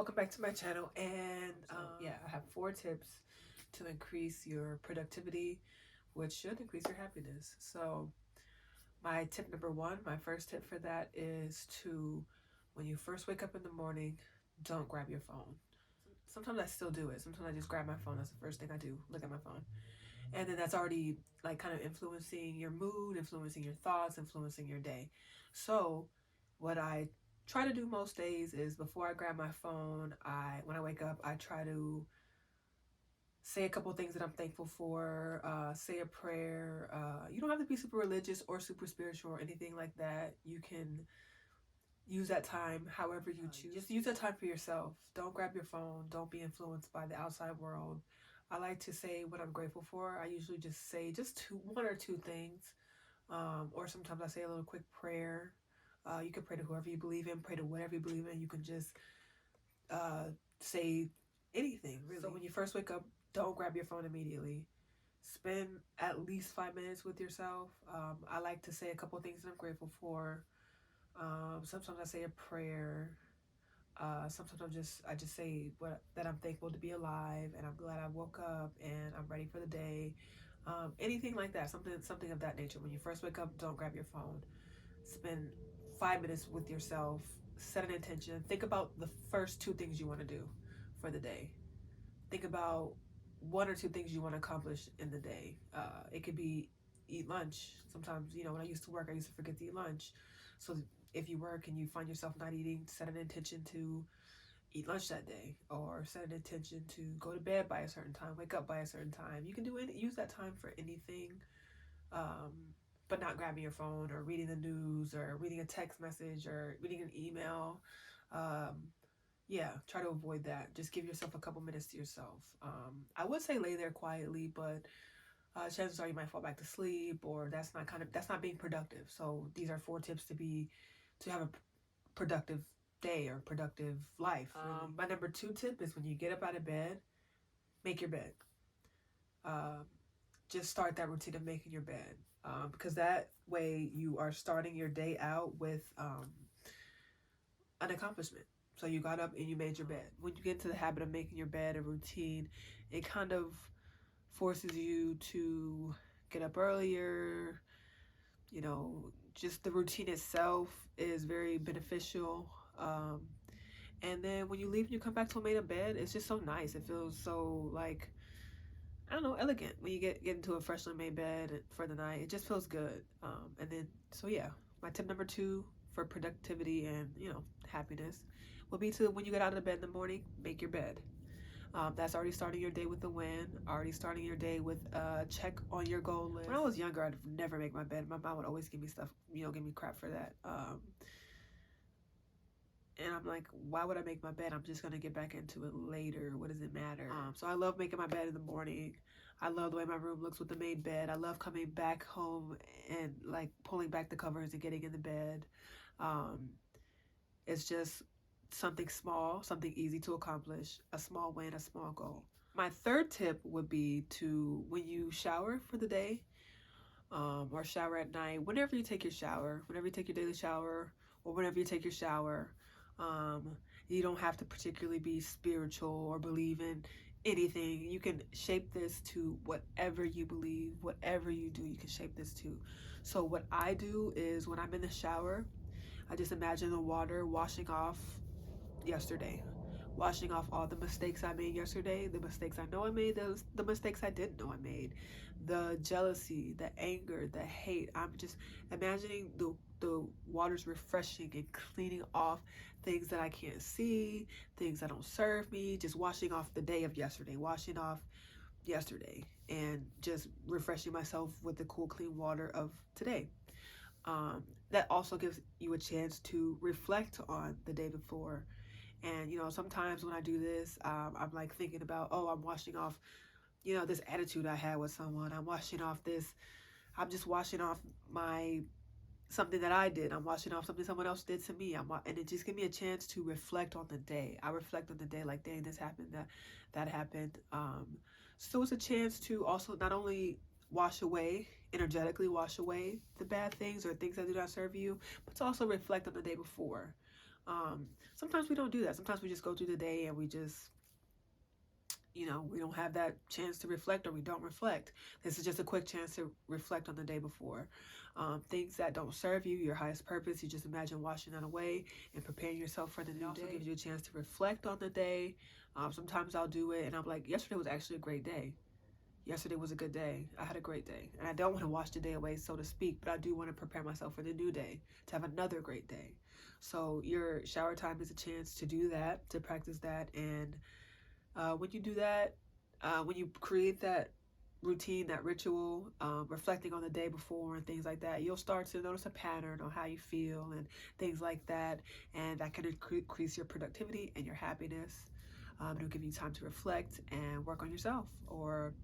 Welcome back to my channel, and I have 4 tips to increase your productivity, which should increase your happiness. So my tip number 1, my first tip for that is to, when you first wake up in the morning, don't grab your phone. Sometimes I still do it. Sometimes I just grab my phone. That's the first thing I do, look at my phone. And then that's already like kind of influencing your mood, influencing your thoughts, influencing your day. So what I try to do most days is, before I grab my phone, when I wake up, I try to say a couple things that I'm thankful for, say a prayer. You don't have to be super religious or super spiritual or anything like that. You can use that time however you choose. Just use that time for yourself. Don't grab your phone. Don't be influenced by the outside world. I like to say what I'm grateful for. I usually just say just one or two things, or sometimes I say a little quick prayer. You can pray to whoever you believe in, pray to whatever you believe in. You can just say anything, really. So when you first wake up, don't grab your phone immediately. Spend at least 5 minutes with yourself. I like to say a couple of things that I'm grateful for. Sometimes I say a prayer. Sometimes I just say that I'm thankful to be alive, and I'm glad I woke up, and I'm ready for the day. Anything like that, something of that nature. When you first wake up, don't grab your phone. Spend 5 minutes with yourself. Set an intention. Think about the first 2 things you want to do for the day. Think about 1 or 2 things you want to accomplish in the day. It could be eat lunch. Sometimes, when I used to work, I used to forget to eat lunch. So if you work and you find yourself not eating, set an intention to eat lunch that day, or set an intention to go to bed by a certain time, wake up by a certain time. You can use that time for anything, but not grabbing your phone or reading the news or reading a text message or reading an email. Try to avoid that. Just give yourself a couple minutes to yourself. I would say lay there quietly, but chances are you might fall back to sleep, or that's not being productive. So these are 4 tips to have a productive day or productive life. Really. My number 2 tip is, when you get up out of bed, make your bed. Just start that routine of making your bed, because that way you are starting your day out with an accomplishment. So you got up and you made your bed. When you get into the habit of making your bed a routine, it kind of forces you to get up earlier. Just the routine itself is very beneficial. And then when you leave and you come back to a made up bed, it's just so nice. It feels so, like, I don't know, elegant when you get into a freshly made bed for the night. It just feels good. And then, my tip number 2 for productivity and, happiness would be to, when you get out of the bed in the morning, make your bed. That's already starting your day with a win, already starting your day with a check on your goal list. When I was younger, I'd never make my bed. My mom would always give me stuff, give me crap for that. And I'm like, why would I make my bed? I'm just going to get back into it later. What does it matter? So I love making my bed in the morning. I love the way my room looks with the made bed. I love coming back home and, like, pulling back the covers and getting in the bed. It's just something small, something easy to accomplish, a small win, a small goal. My 3rd tip would be to, when you shower for the day, or shower at night, whenever you take your shower, whenever you take your daily shower, or whenever you take your shower, you don't have to particularly be spiritual or believe in anything. You can shape this to whatever you believe, whatever you do, you can shape this to. So what I do is, when I'm in the shower, I just imagine the water washing off yesterday, washing off all the mistakes I made yesterday, the mistakes I know I made, the mistakes I didn't know I made, the jealousy, the anger, the hate. I'm just imagining the water's refreshing and cleaning off things that I can't see, things that don't serve me, just washing off the day of yesterday, washing off yesterday, and just refreshing myself with the cool, clean water of today. That also gives you a chance to reflect on the day before. And, sometimes when I do this, I'm like thinking about, I'm washing off, this attitude I had with someone. I'm just washing off something that I did. I'm washing off something someone else did to me. And it just gives me a chance to reflect on the day. I reflect on the day, like, dang, this happened, that happened. So it's a chance to also not only energetically wash away the bad things or things that do not serve you, but to also reflect on the day before. Sometimes we don't do that. Sometimes we just go through the day and we just, we don't have that chance to reflect, or we don't reflect. This is just a quick chance to reflect on the day before. Things that don't serve you, your highest purpose, you just imagine washing that away and preparing yourself for the new day. It also gives you a chance to reflect on the day. Sometimes I'll do it and I'm like, yesterday was actually a great day. Yesterday was a good day. I had a great day. And I don't want to wash the day away, so to speak, but I do want to prepare myself for the new day, to have another great day. So your shower time is a chance to do that, to practice that. And when you do that, when you create that routine, that ritual, reflecting on the day before and things like that, you'll start to notice a pattern on how you feel and things like that. And that can increase your productivity and your happiness. It'll give you time to reflect and work on yourself, or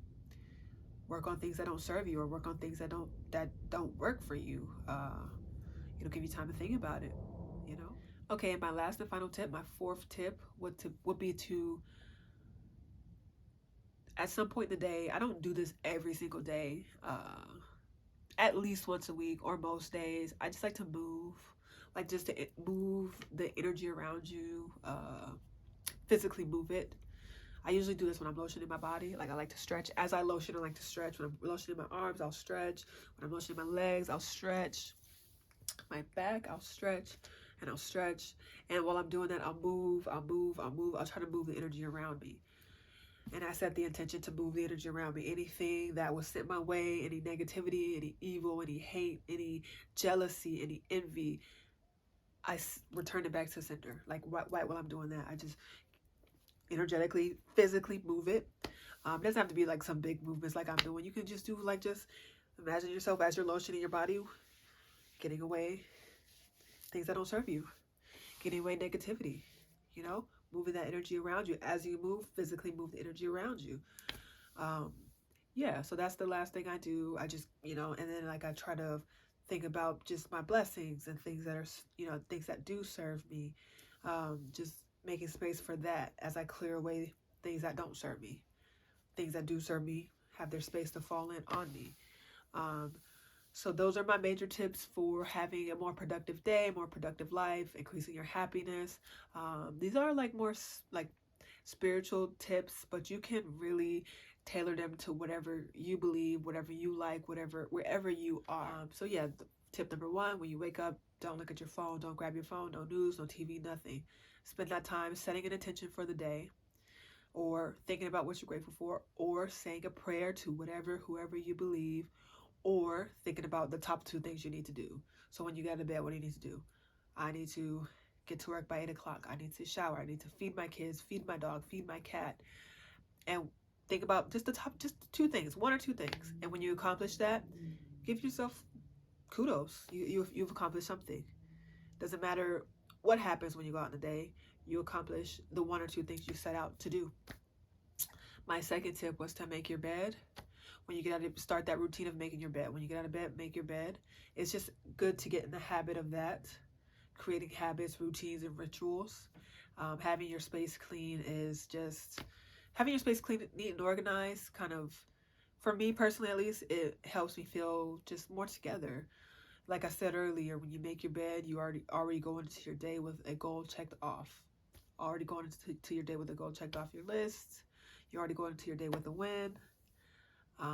work on things that don't serve you, or work on things that don't work for you. It'll give you time to think about it. Okay, and my last and final tip, my fourth tip would be to, at some point in the day, I don't do this every single day, at least once a week or most days, I just like to move, like just to move the energy around you, physically move it. I usually do this when I'm lotioning my body. Like, I like to stretch. As I lotion, I like to stretch. When I'm lotioning my arms, I'll stretch. When I'm lotioning my legs, I'll stretch. My back, I'll stretch and I'll stretch. And while I'm doing that, I'll move. I'll try to move the energy around me. And I set the intention to move the energy around me. Anything that was sent my way, any negativity, any evil, any hate, any jealousy, any envy, I return it back to center. Like, right while I'm doing that, I just energetically, physically move it. It doesn't have to be like some big movements like I'm doing. You can just do like, just imagine yourself as you're lotioning your body, getting away things that don't serve you, getting away negativity, moving that energy around you. As you move, physically move the energy around you. Yeah, so that's the last thing I do. I just, and then like I try to think about just my blessings and things that are, things that do serve me. Just making space for that as I clear away things that don't serve me. Things that do serve me have their space to fall in on me. So those are my major tips for having a more productive day, more productive life, increasing your happiness. These are like more like spiritual tips, but you can really tailor them to whatever you believe, whatever you like, wherever you are. So yeah, tip number one, when you wake up, don't look at your phone, don't grab your phone, no news, no TV, nothing. Spend that time setting an intention for the day, or thinking about what you're grateful for, or saying a prayer to whoever you believe, or thinking about the top two things you need to do. So when you get out of bed, what do you need to do? I need to get to work by 8 o'clock. I need to shower. I need to feed my kids, feed my dog, feed my cat. And think about just two things, one or two things. And when you accomplish that, give yourself kudos. You've accomplished something. Doesn't matter what happens when you go out in the day, you accomplish the one or two things you set out to do. My second tip was to make your bed. When you get out of, start that routine of making your bed. When you get out of bed, make your bed. It's just good to get in the habit of that. Creating habits, routines, and rituals. Having your space clean is just, having your space clean, neat, and organized, kind of, for me personally at least, it helps me feel just more together. Like I said earlier, when you make your bed, you already go into your day with a goal checked off. Already going into your day with a goal checked off your list. You're already going into your day with a win.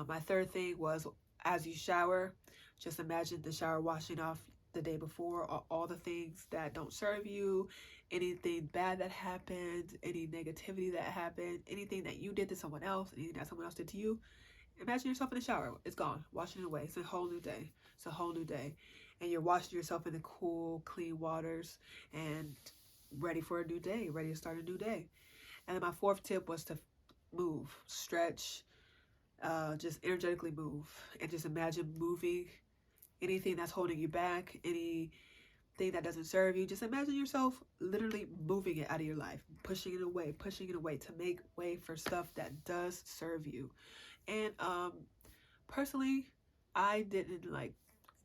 My third thing was, as you shower, just imagine the shower washing off the day before all the things that don't serve you, anything bad that happened, any negativity that happened, anything that you did to someone else, anything that someone else did to you. Imagine yourself in the shower. It's gone. Washing it away. It's a whole new day. It's a whole new day. And you're washing yourself in the cool, clean waters and ready for a new day, ready to start a new day. And then my fourth tip was to move, stretch, just energetically move, and just imagine moving anything that's holding you back, anything that doesn't serve you. Just imagine yourself literally moving it out of your life, pushing it away to make way for stuff that does serve you. And personally, I didn't like,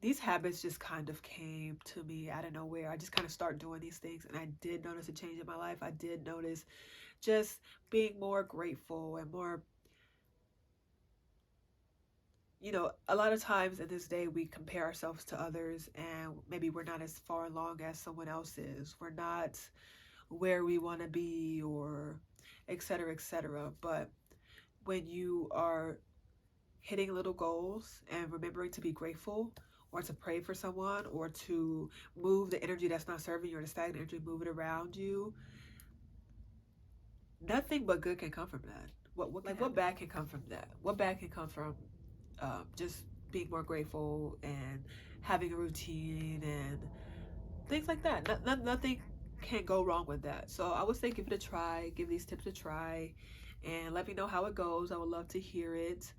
these habits just kind of came to me out of nowhere. I just kind of started doing these things, and I did notice a change in my life. I did notice just being more grateful and more You know, a lot of times in this day we compare ourselves to others, and maybe we're not as far along as someone else is. We're not where we want to be, or etc., etc. But when you are hitting little goals and remembering to be grateful, or to pray for someone, or to move the energy that's not serving you, or the stagnant energy, move it around you, nothing but good can come from that. What bad can come from that? What bad can come from just being more grateful and having a routine and things like that? Nothing can go wrong with that. So I would say give it a try, give these tips a try, and let me know how it goes. I would love to hear it.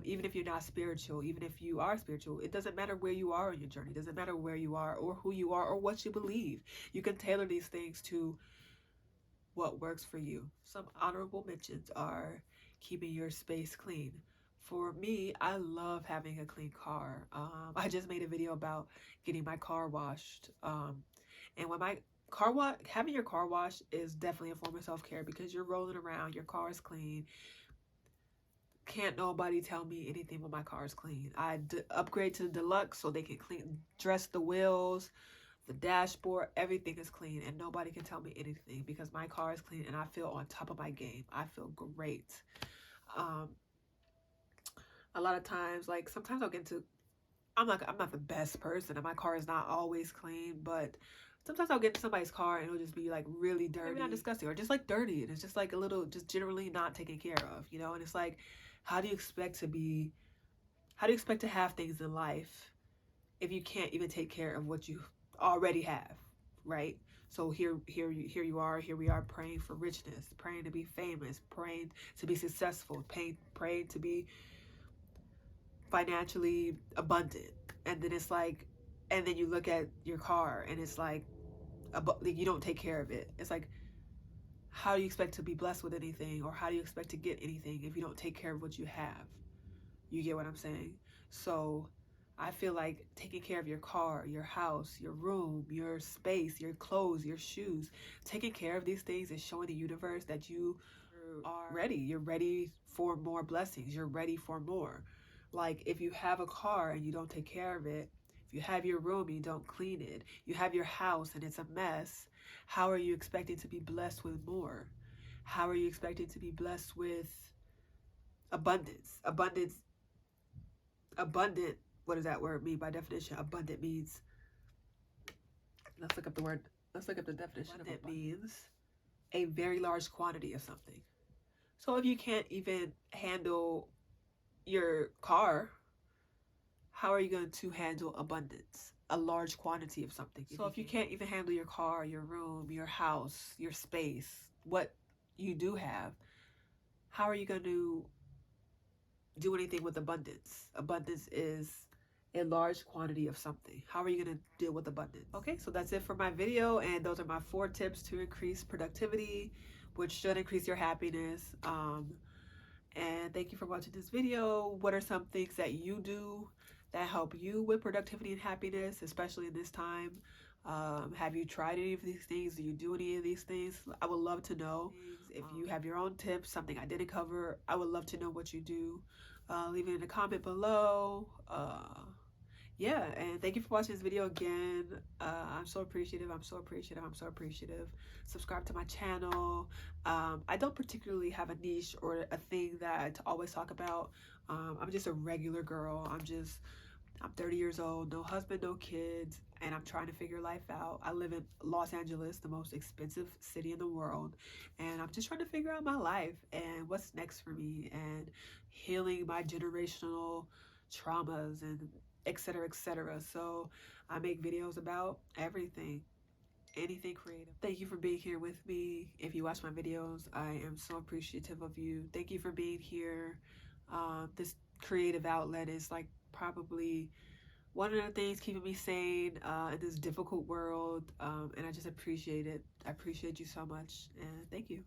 Even if you're not spiritual, even if you are spiritual, it doesn't matter where you are in your journey. It doesn't matter where you are or who you are or what you believe. You can tailor these things to what works for you. Some honorable mentions are keeping your space clean. For me, I love having a clean car. I just made a video about getting my car washed. And when my car wash, having your car washed is definitely a form of self-care, because you're rolling around, your car is clean. Can't nobody tell me anything when my car is clean. I upgrade to the deluxe so they can dress the wheels, the dashboard, everything is clean, and nobody can tell me anything because my car is clean and I feel on top of my game. I feel great. A lot of times, like sometimes I'll get into, I'm not the best person and my car is not always clean, but sometimes I'll get into somebody's car and it'll just be like really dirty. Maybe not disgusting, or just like dirty, and it's just like a little, just generally not taken care of, you know? And it's like, how do you expect to have things in life if you can't even take care of what you already have, right? So here we are praying for richness, praying to be famous, praying to be successful, praying to be financially abundant, and then it's like, and then you look at your car and it's like, you don't take care of it. It's like, how do you expect to be blessed with anything, or how do you expect to get anything if you don't take care of what you have? You get what I'm saying? So I feel like taking care of your car, your house, your room, your space, your clothes, your shoes, taking care of these things is showing the universe that you are ready. You're ready for more blessings. You're ready for more. Like if you have a car and you don't take care of it, if you have your room and you don't clean it, you have your house and it's a mess, how are you expecting to be blessed with more? How are you expecting to be blessed with abundance? Abundant, what does that word mean by definition? Abundant means, let's look up the word, let's look up the definition. Abundant means a very large quantity of something. So if you can't even handle your car, how are you going to handle abundance? A large quantity of something. So if you can't even handle your car, your room, your house, your space, what you do have, how are you going to do anything with abundance? Abundance is a large quantity of something. How are you going to deal with abundance? Okay, so that's it for my video, and those are my 4 tips to increase productivity, which should increase your happiness. And thank you for watching this video. What are some things that you do that help you with productivity and happiness, especially in this time? Have you tried any of these things? Do you do any of these things? I would love to know. If you have your own tips, something I didn't cover, I would love to know what you do. Leave it in a comment below. Yeah, and thank you for watching this video again. I'm so appreciative. I'm so appreciative. I'm so appreciative. Subscribe to my channel. I don't particularly have a niche or a thing that to always talk about. I'm just a regular girl. I'm 30 years old, no husband, no kids, and I'm trying to figure life out. I live in Los Angeles, the most expensive city in the world, and I'm just trying to figure out my life and what's next for me, and healing my generational traumas and etc., etc. So I make videos about everything, anything creative. Thank you for being here with me. If you watch my videos, I am so appreciative of you. Thank you for being here. This creative outlet is like probably one of the things keeping me sane in this difficult world, and I just appreciate it. I appreciate you so much, and thank you.